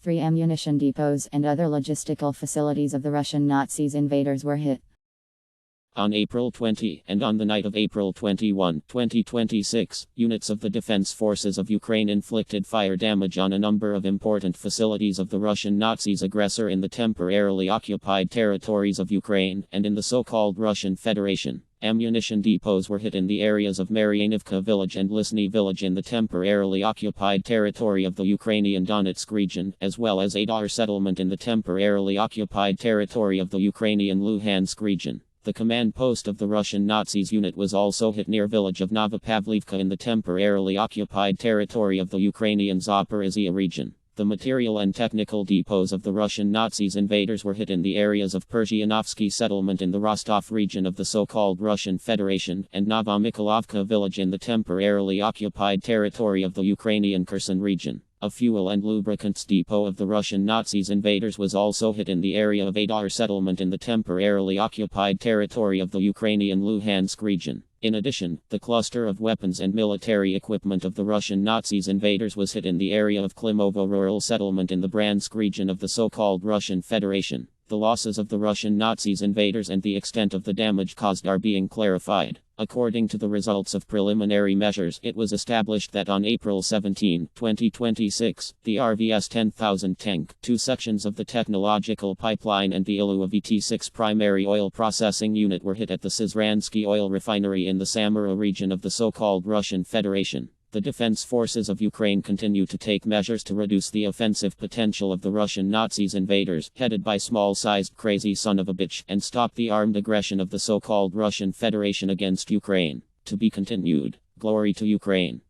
3 ammunition depots and other logistical facilities of the Russian Nazis invaders were hit. On April 20 and on the night of April 21, 2026, units of the Defense Forces of Ukraine inflicted fire damage on a number of important facilities of the Russian Nazis aggressor in the temporarily occupied territories of Ukraine and in the so-called Russian Federation. Ammunition depots were hit in the areas of Maryanivka village and Lisne village in the temporarily occupied territory of the Ukrainian Donetsk region, as well as Aydar settlement in the temporarily occupied territory of the Ukrainian Luhansk region. The command post of the Russian Nazis unit was also hit near village of Novopavlivka in the temporarily occupied territory of the Ukrainian Zaporizhia region. The material and technical depots of the Russian Nazis invaders were hit in the areas of Persianovsky settlement in the Rostov region of the so-called Russian Federation and Novomykolaivka village in the temporarily occupied territory of the Ukrainian Kherson region. A fuel and lubricants depot of the Russian Nazis invaders was also hit in the area of Aydar settlement in the temporarily occupied territory of the Ukrainian Luhansk region. In addition, the cluster of weapons and military equipment of the Russian Nazis invaders was hit in the area of Klimovo rural settlement in the Bryansk region of the so-called Russian Federation. The losses of the Russian Nazis invaders and the extent of the damage caused are being clarified. According to the results of preliminary measures, it was established that on April 17, 2026, the RVS 10,000 tank, 2 sections of the technological pipeline and the Ilu VT6 primary oil processing unit were hit at the Syzransky oil refinery in the Samara region of the so-called Russian Federation. The defense forces of Ukraine continue to take measures to reduce the offensive potential of the Russian Nazis invaders, headed by small-sized crazy son of a bitch, and stop the armed aggression of the so-called Russian Federation against Ukraine. To be continued. Glory to Ukraine.